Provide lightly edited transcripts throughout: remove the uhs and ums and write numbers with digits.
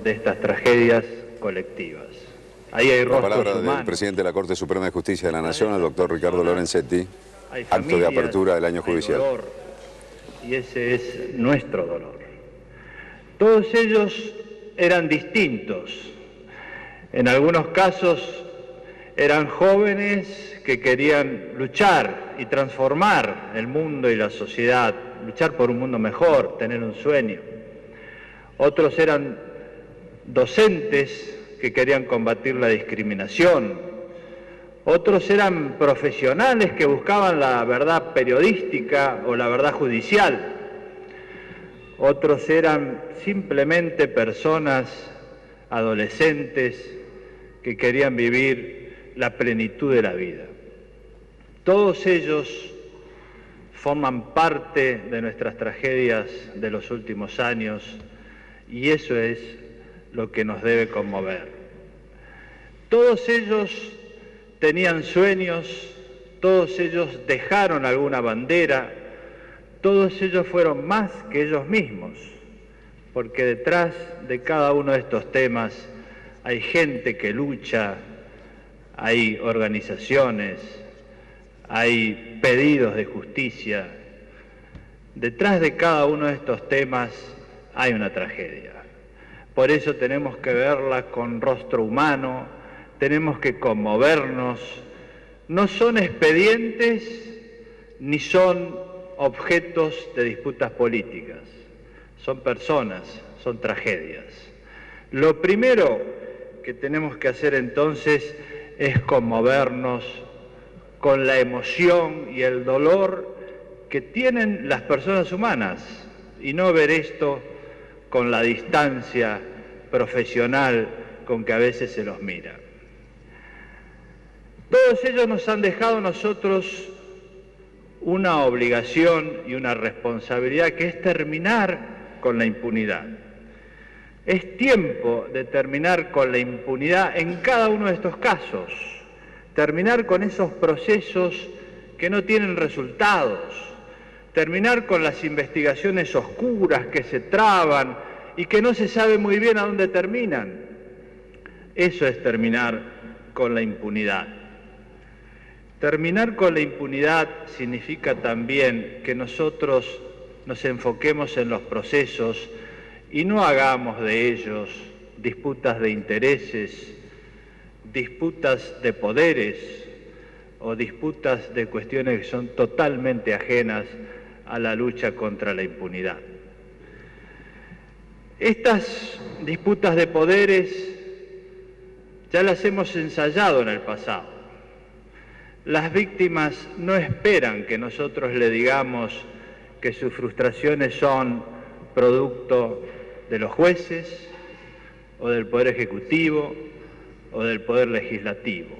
de estas tragedias colectivas. Ahí hay La rostros palabra humanos. del presidente de la Corte Suprema de Justicia de la Nación, el doctor Ricardo Lorenzetti, Hay acto de familias, apertura del año hay judicial. dolor, y ese es nuestro dolor. Todos ellos eran distintos. En algunos casos eran jóvenes que querían luchar y transformar el mundo y la sociedad, luchar por un mundo mejor, tener un sueño. Otros eran docentes que querían combatir la discriminación. Otros eran profesionales que buscaban la verdad periodística o la verdad judicial. Otros eran simplemente personas, adolescentes, que querían vivir la plenitud de la vida. Todos ellos forman parte de nuestras tragedias de los últimos años y eso es lo que nos debe conmover. Todos ellos tenían sueños, todos ellos dejaron alguna bandera, todos ellos fueron más que ellos mismos, porque detrás de cada uno de estos temas hay gente que lucha, hay organizaciones, hay pedidos de justicia. Detrás de cada uno de estos temas hay una tragedia. Por eso tenemos que verla con rostro humano, tenemos que conmovernos. No son expedientes ni son objetos de disputas políticas, son personas, son tragedias. Lo primero que tenemos que hacer entonces es conmovernos con la emoción y el dolor que tienen las personas humanas y no ver esto con la distancia profesional con que a veces se los mira. Todos ellos nos han dejado a nosotros una obligación y una responsabilidad que es terminar con la impunidad. Es tiempo de terminar con la impunidad en cada uno de estos casos, terminar con esos procesos que no tienen resultados, terminar con las investigaciones oscuras que se traban y que no se sabe muy bien a dónde terminan. Eso es terminar con la impunidad. Terminar con la impunidad significa también que nosotros nos enfoquemos en los procesos y no hagamos de ellos disputas de intereses, disputas de poderes o disputas de cuestiones que son totalmente ajenas a la lucha contra la impunidad. Estas disputas de poderes ya las hemos ensayado en el pasado. Las víctimas no esperan que nosotros le digamos que sus frustraciones son producto de los jueces o del Poder Ejecutivo o del Poder Legislativo.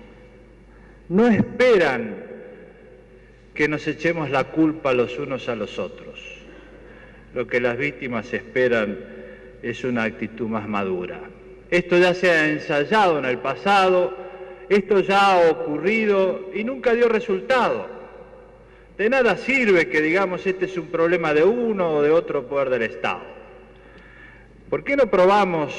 No esperan que nos echemos la culpa los unos a los otros. Lo que las víctimas esperan es una actitud más madura. Esto ya se ha ensayado en el pasado, esto ya ha ocurrido y nunca dio resultado. De nada sirve que digamos este es un problema de uno o de otro poder del Estado. ¿Por qué no probamos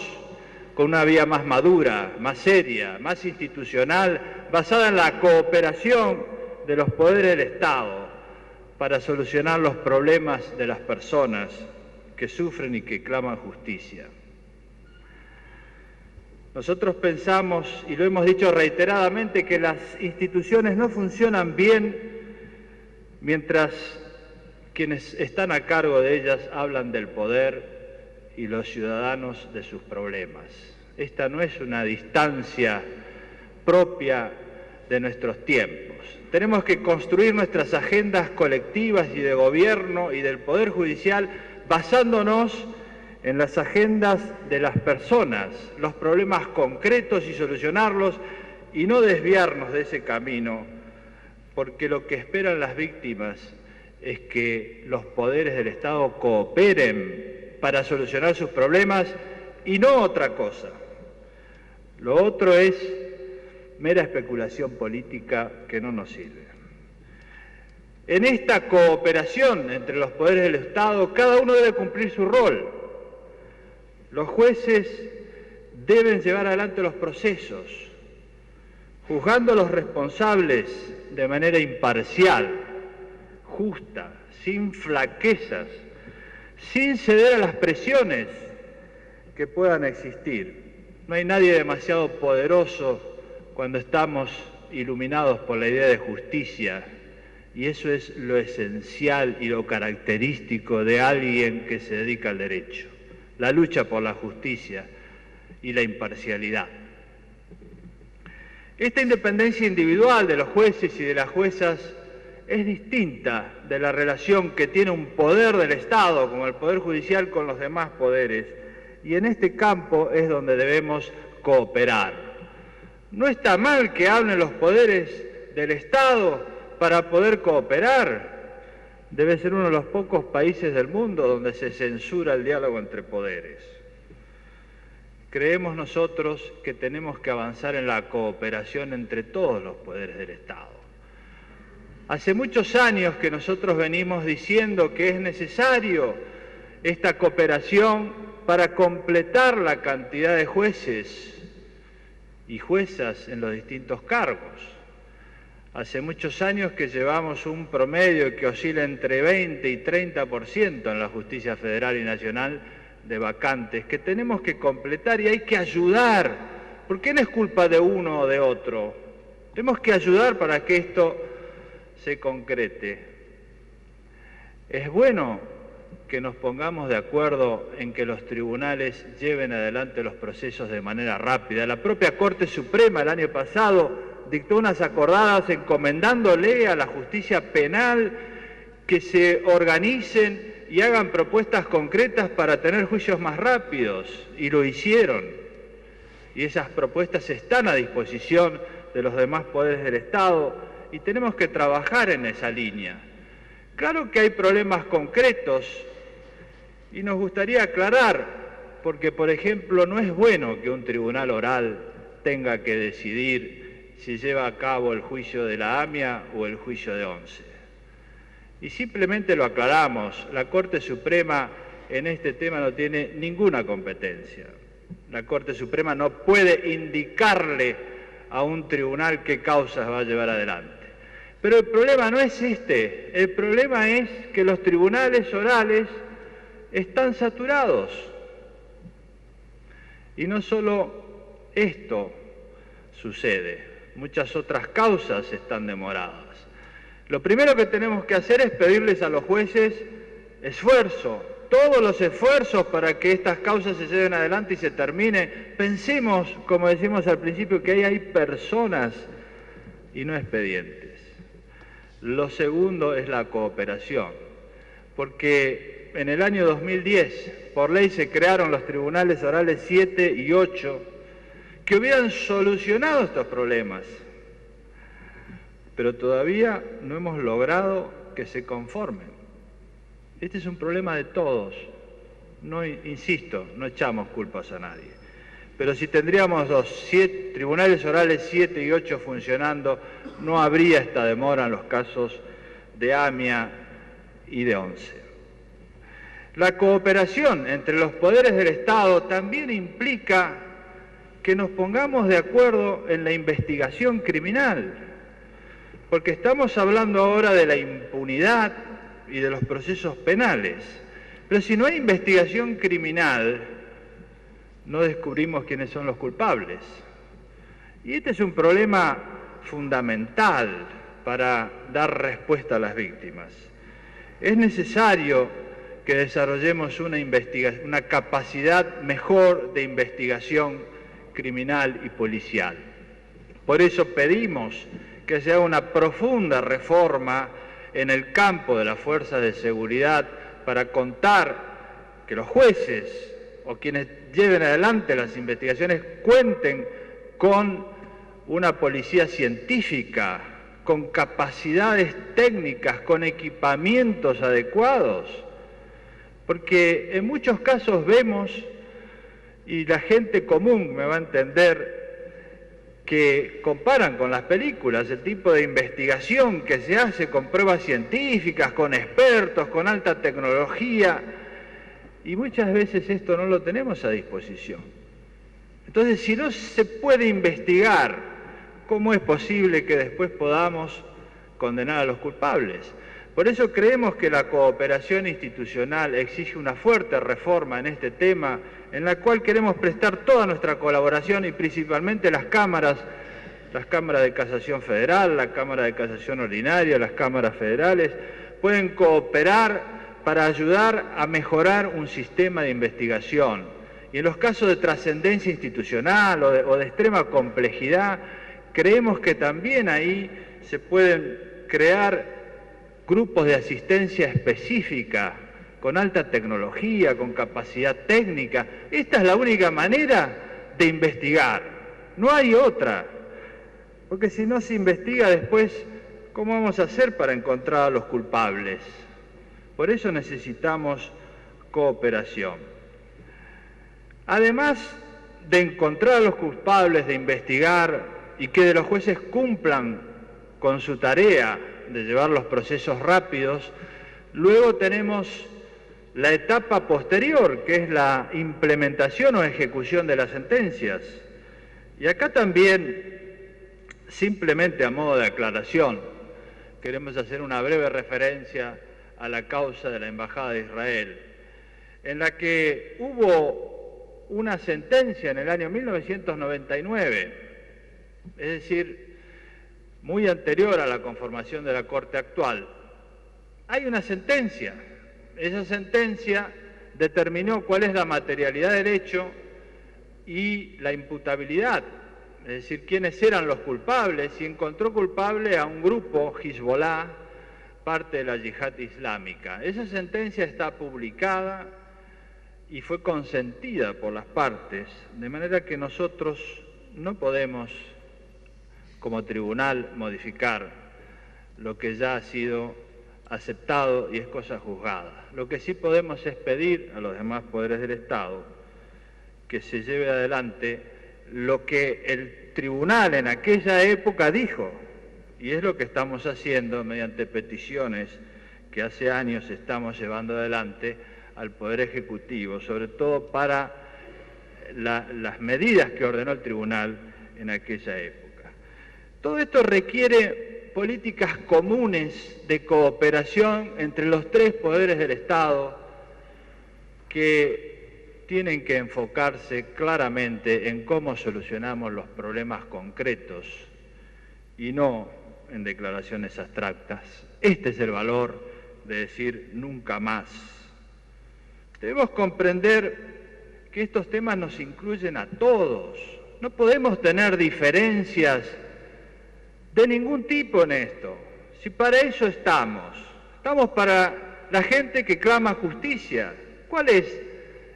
con una vía más madura, más seria, más institucional, basada en la cooperación de los poderes del Estado para solucionar los problemas de las personas que sufren y que claman justicia? Nosotros pensamos, y lo hemos dicho reiteradamente, que las instituciones no funcionan bien mientras quienes están a cargo de ellas hablan del poder y los ciudadanos de sus problemas. Esta no es una distancia propia de nuestros tiempos. Tenemos que construir nuestras agendas colectivas y de gobierno y del Poder Judicial basándonos en las agendas de las personas, los problemas concretos y solucionarlos y no desviarnos de ese camino, porque lo que esperan las víctimas es que los poderes del Estado cooperen para solucionar sus problemas y no otra cosa. Lo otro es mera especulación política que no nos sirve. En esta cooperación entre los poderes del Estado, cada uno debe cumplir su rol. Los jueces deben llevar adelante los procesos, juzgando a los responsables de manera imparcial, justa, sin flaquezas, sin ceder a las presiones que puedan existir. No hay nadie demasiado poderoso cuando estamos iluminados por la idea de justicia, y eso es lo esencial y lo característico de alguien que se dedica al derecho, la lucha por la justicia y la imparcialidad. Esta independencia individual de los jueces y de las juezas es distinta de la relación que tiene un poder del Estado, como el Poder Judicial, con los demás poderes, y en este campo es donde debemos cooperar. No está mal que hablen los poderes del Estado para poder cooperar. Debe ser uno de los pocos países del mundo donde se censura el diálogo entre poderes. Creemos nosotros que tenemos que avanzar en la cooperación entre todos los poderes del Estado. Hace muchos años que nosotros venimos diciendo que es necesario esta cooperación para completar la cantidad de jueces y juezas en los distintos cargos. Hace muchos años que llevamos un promedio que oscila entre 20 y 30% en la justicia federal y nacional de vacantes, que tenemos que completar y hay que ayudar, porque no es culpa de uno o de otro. Tenemos que ayudar para que esto se concrete. Es bueno que nos pongamos de acuerdo en que los tribunales lleven adelante los procesos de manera rápida. La propia Corte Suprema el año pasado dictó unas acordadas encomendándole a la justicia penal que se organicen y hagan propuestas concretas para tener juicios más rápidos, y lo hicieron. Y esas propuestas están a disposición de los demás poderes del Estado y tenemos que trabajar en esa línea. Claro que hay problemas concretos y nos gustaría aclarar, porque por ejemplo no es bueno que un tribunal oral tenga que decidir si lleva a cabo el juicio de la AMIA o el juicio de ONCE. Y simplemente lo aclaramos, la Corte Suprema en este tema no tiene ninguna competencia. La Corte Suprema no puede indicarle a un tribunal qué causas va a llevar adelante. Pero el problema no es este, el problema es que los tribunales orales están saturados. Y no solo esto sucede, muchas otras causas están demoradas. Lo primero que tenemos que hacer es pedirles a los jueces esfuerzo, todos los esfuerzos para que estas causas se lleven adelante y se termine. Pensemos, como decimos al principio, que ahí hay personas y no expedientes. Lo segundo es la cooperación, porque en el año 2010, por ley, se crearon los tribunales orales 7 y 8, que hubieran solucionado estos problemas, pero todavía no hemos logrado que se conformen. Este es un problema de todos, no, insisto, no echamos culpas a nadie, pero si tendríamos los tribunales orales 7 y 8 funcionando, no habría esta demora en los casos de AMIA y de ONCE. La cooperación entre los poderes del Estado también implica que nos pongamos de acuerdo en la investigación criminal, porque estamos hablando ahora de la impunidad y de los procesos penales, pero si no hay investigación criminal, no descubrimos quiénes son los culpables. Y este es un problema fundamental para dar respuesta a las víctimas. Es necesario que desarrollemos una capacidad mejor de investigación criminal y policial. Por eso pedimos que se haga una profunda reforma en el campo de las fuerzas de seguridad para contar que los jueces o quienes lleven adelante las investigaciones cuenten con una policía científica, con capacidades técnicas, con equipamientos adecuados, porque en muchos casos vemos, y la gente común me va a entender, que comparan con las películas el tipo de investigación que se hace con pruebas científicas, con expertos, con alta tecnología, y muchas veces esto no lo tenemos a disposición. Entonces, si no se puede investigar, ¿cómo es posible que después podamos condenar a los culpables? Por eso creemos que la cooperación institucional exige una fuerte reforma en este tema, en la cual queremos prestar toda nuestra colaboración y principalmente las cámaras de casación federal, la Cámara de Casación Ordinaria, las cámaras federales, pueden cooperar para ayudar a mejorar un sistema de investigación. Y en los casos de trascendencia institucional o de extrema complejidad, creemos que también ahí se pueden crear grupos de asistencia específica, con alta tecnología, con capacidad técnica. Esta es la única manera de investigar, no hay otra. Porque si no se investiga después, ¿cómo vamos a hacer para encontrar a los culpables? Por eso necesitamos cooperación. Además de encontrar a los culpables, de investigar y que de los jueces cumplan con su tarea de llevar los procesos rápidos, luego tenemos la etapa posterior, que es la implementación o ejecución de las sentencias. Y acá también, simplemente a modo de aclaración, queremos hacer una breve referencia a la causa de la Embajada de Israel, en la que hubo una sentencia en el año 1999, es decir, muy anterior a la conformación de la Corte actual. Hay una sentencia. Esa sentencia determinó cuál es la materialidad del hecho y la imputabilidad, es decir, quiénes eran los culpables, y encontró culpable a un grupo, Hezbollah, parte de la yihad islámica. Esa sentencia está publicada y fue consentida por las partes, de manera que nosotros no podemos, como tribunal, modificar lo que ya ha sido aceptado y es cosa juzgada. Lo que sí podemos es pedir a los demás poderes del Estado que se lleve adelante lo que el tribunal en aquella época dijo, y es lo que estamos haciendo mediante peticiones que hace años estamos llevando adelante al Poder Ejecutivo, sobre todo para las medidas que ordenó el tribunal en aquella época. Todo esto requiere políticas comunes de cooperación entre los tres poderes del Estado que tienen que enfocarse claramente en cómo solucionamos los problemas concretos y no en declaraciones abstractas. Este es el valor de decir nunca más. Debemos comprender que estos temas nos incluyen a todos. No podemos tener diferencias de ningún tipo en esto. Si para eso estamos para la gente que clama justicia. ¿Cuál es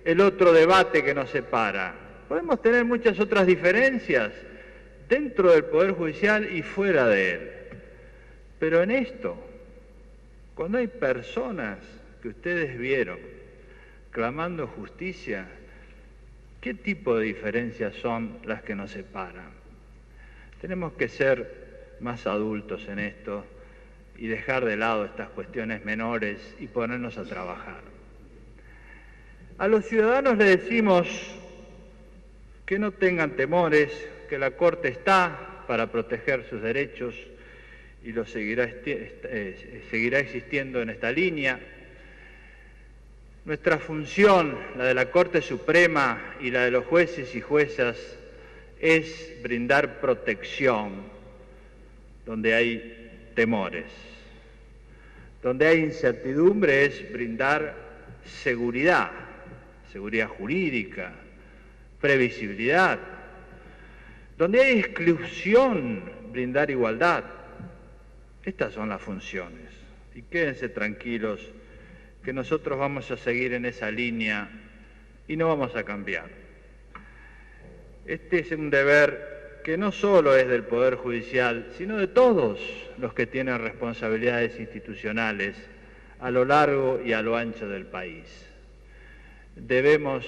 el otro debate que nos separa? Podemos tener muchas otras diferencias dentro del Poder Judicial y fuera de él. Pero en esto, cuando hay personas que ustedes vieron clamando justicia, ¿qué tipo de diferencias son las que nos separan? Tenemos que ser más adultos en esto y dejar de lado estas cuestiones menores y ponernos a trabajar. A los ciudadanos les decimos que no tengan temores, que la Corte está para proteger sus derechos y lo seguirá existiendo en esta línea. Nuestra función, la de la Corte Suprema y la de los jueces y juezas, es brindar protección donde hay temores. Donde hay incertidumbre es brindar seguridad jurídica, previsibilidad. Donde hay exclusión, brindar igualdad. Estas son las funciones. Y quédense tranquilos que nosotros vamos a seguir en esa línea y no vamos a cambiar. Este es un deber que no solo es del Poder Judicial, sino de todos los que tienen responsabilidades institucionales a lo largo y a lo ancho del país. Debemos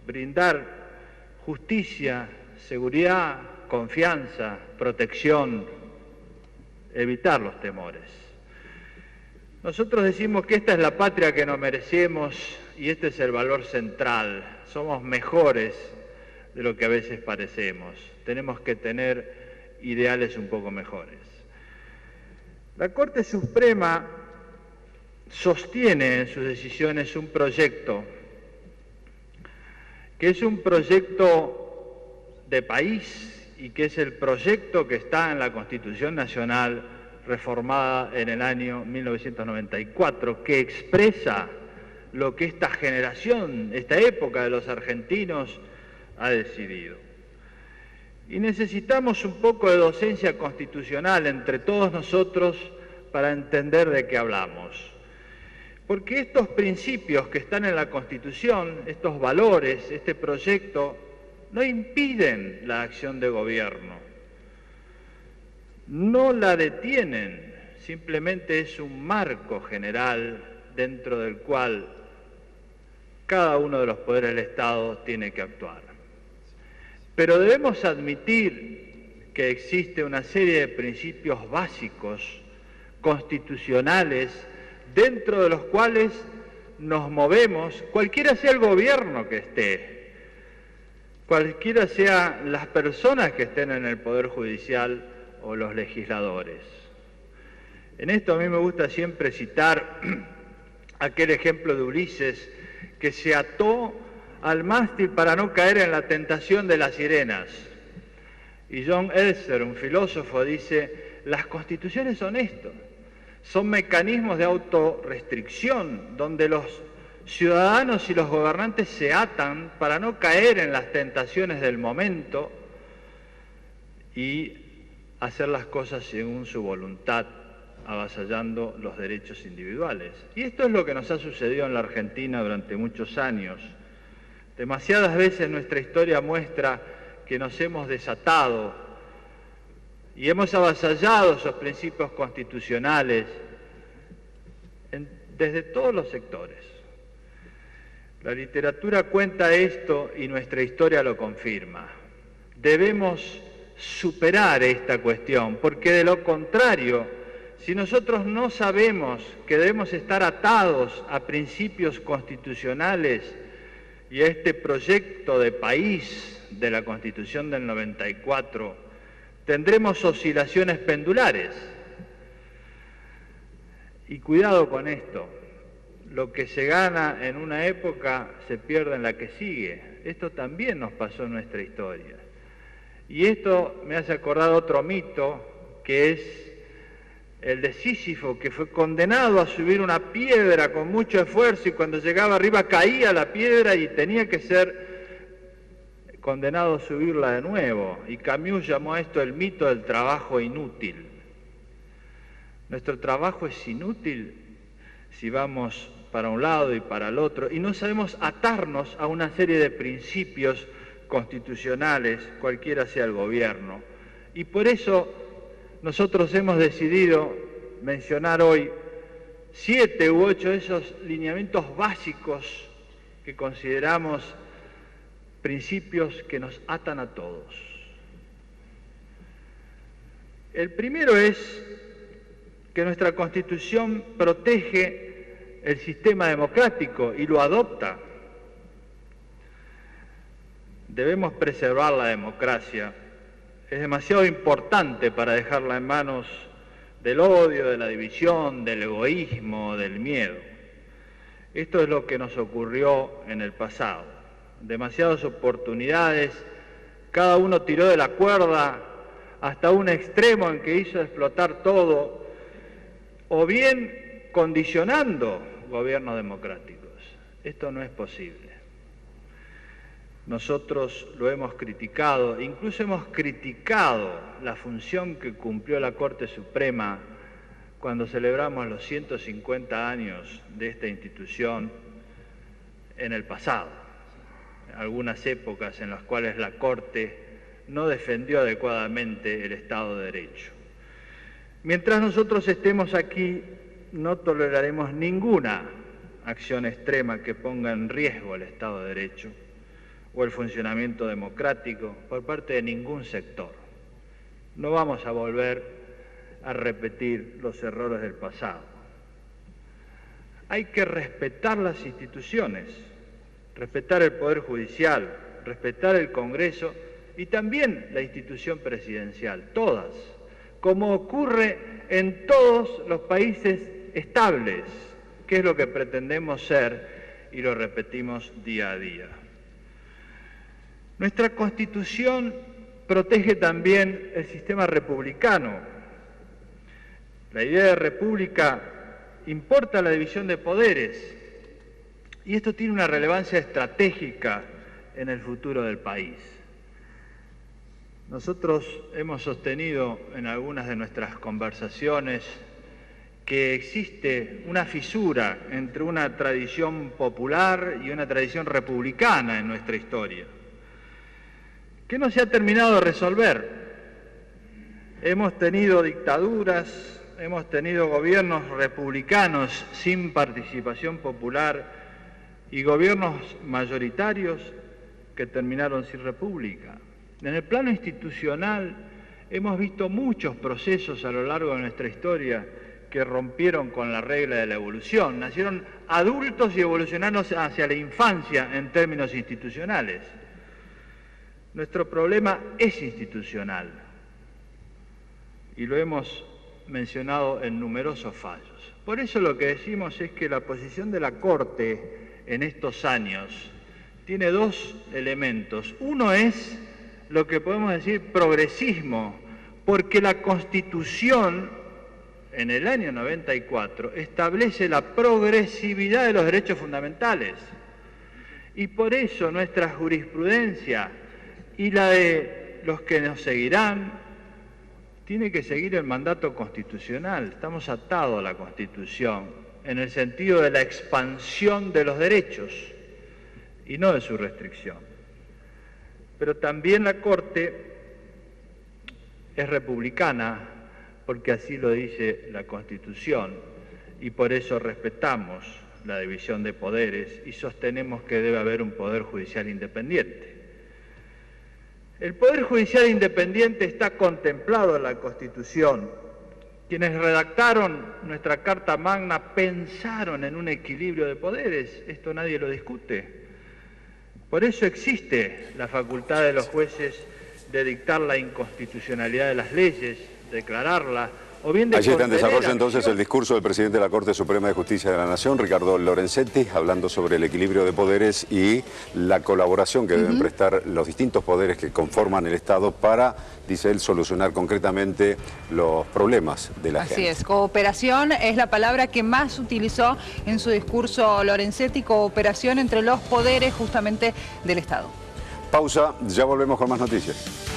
brindar justicia, seguridad, confianza, protección, evitar los temores. Nosotros decimos que esta es la patria que nos merecemos y este es el valor central. Somos mejores de lo que a veces parecemos. Tenemos que tener ideales un poco mejores. La Corte Suprema sostiene en sus decisiones un proyecto que es un proyecto de país y que es el proyecto que está en la Constitución Nacional reformada en el año 1994, que expresa lo que esta generación, esta época de los argentinos ha decidido. Y necesitamos un poco de docencia constitucional entre todos nosotros para entender de qué hablamos. Porque estos principios que están en la Constitución, estos valores, este proyecto, no impiden la acción de gobierno, no la detienen, simplemente es un marco general dentro del cual cada uno de los poderes del Estado tiene que actuar. Pero debemos admitir que existe una serie de principios básicos, constitucionales, dentro de los cuales nos movemos, cualquiera sea el gobierno que esté, cualquiera sean las personas que estén en el Poder Judicial o los legisladores. En esto a mí me gusta siempre citar aquel ejemplo de Ulises que se ató al mástil para no caer en la tentación de las sirenas. Y John Elster, un filósofo, dice, las constituciones son esto. Son mecanismos de autorrestricción donde los ciudadanos y los gobernantes se atan para no caer en las tentaciones del momento y hacer las cosas según su voluntad, avasallando los derechos individuales. Y esto es lo que nos ha sucedido en la Argentina durante muchos años. Demasiadas veces nuestra historia muestra que nos hemos desatado y hemos avasallado esos principios constitucionales desde todos los sectores. La literatura cuenta esto y nuestra historia lo confirma. Debemos superar esta cuestión, porque de lo contrario, si nosotros no sabemos que debemos estar atados a principios constitucionales y a este proyecto de país de la Constitución del 94, tendremos oscilaciones pendulares. Y cuidado con esto, lo que se gana en una época se pierde en la que sigue. Esto también nos pasó en nuestra historia. Y esto me hace acordar otro mito, que es el de Sísifo, que fue condenado a subir una piedra con mucho esfuerzo y cuando llegaba arriba caía la piedra y tenía que ser condenado a subirla de nuevo, y Camus llamó a esto el mito del trabajo inútil. Nuestro trabajo es inútil si vamos para un lado y para el otro, y no sabemos atarnos a una serie de principios constitucionales, cualquiera sea el gobierno. Y por eso nosotros hemos decidido mencionar hoy 7 u 8 de esos lineamientos básicos que consideramos principios que nos atan a todos. El primero es que nuestra Constitución protege el sistema democrático y lo adopta. Debemos preservar la democracia. Es demasiado importante para dejarla en manos del odio, de la división, del egoísmo, del miedo. Esto es lo que nos ocurrió en el pasado. Demasiadas oportunidades, cada uno tiró de la cuerda hasta un extremo en que hizo explotar todo, o bien condicionando gobiernos democráticos. Esto no es posible. Nosotros lo hemos criticado, incluso hemos criticado la función que cumplió la Corte Suprema cuando celebramos los 150 años de esta institución en el pasado. Algunas épocas en las cuales la Corte no defendió adecuadamente el Estado de Derecho. Mientras nosotros estemos aquí, no toleraremos ninguna acción extrema que ponga en riesgo el Estado de Derecho o el funcionamiento democrático por parte de ningún sector. No vamos a volver a repetir los errores del pasado. Hay que respetar las instituciones, respetar el Poder Judicial, respetar el Congreso y también la institución presidencial, todas, como ocurre en todos los países estables, que es lo que pretendemos ser y lo repetimos día a día. Nuestra Constitución protege también el sistema republicano. La idea de república importa la división de poderes y esto tiene una relevancia estratégica en el futuro del país. Nosotros hemos sostenido en algunas de nuestras conversaciones que existe una fisura entre una tradición popular y una tradición republicana en nuestra historia, que no se ha terminado de resolver. Hemos tenido dictaduras, hemos tenido gobiernos republicanos sin participación popular y gobiernos mayoritarios que terminaron sin república. En el plano institucional hemos visto muchos procesos a lo largo de nuestra historia que rompieron con la regla de la evolución. Nacieron adultos y evolucionaron hacia la infancia en términos institucionales. Nuestro problema es institucional y lo hemos mencionado en numerosos fallos. Por eso lo que decimos es que la posición de la Corte en estos años tiene dos elementos. Uno es lo que podemos decir progresismo, porque la Constitución en el año 94 establece la progresividad de los derechos fundamentales y por eso nuestra jurisprudencia y la de los que nos seguirán tiene que seguir el mandato constitucional. Estamos atados a la Constitución en el sentido de la expansión de los derechos y no de su restricción. Pero también la Corte es republicana porque así lo dice la Constitución y por eso respetamos la división de poderes y sostenemos que debe haber un Poder Judicial independiente. El Poder Judicial independiente está contemplado en la Constitución. Quienes redactaron nuestra Carta Magna pensaron en un equilibrio de poderes, esto nadie lo discute. Por eso existe la facultad de los jueces de dictar la inconstitucionalidad de las leyes, declararla, o bien de Allí está en desarrollo acción. entonces el discurso del presidente de la Corte Suprema de Justicia de la Nación, Ricardo Lorenzetti, hablando sobre el equilibrio de poderes y la colaboración que deben prestar los distintos poderes que conforman el Estado para, dice él, solucionar concretamente los problemas de la gente. Así es, cooperación es la palabra que más utilizó en su discurso Lorenzetti, cooperación entre los poderes justamente del Estado. Pausa, ya volvemos con más noticias.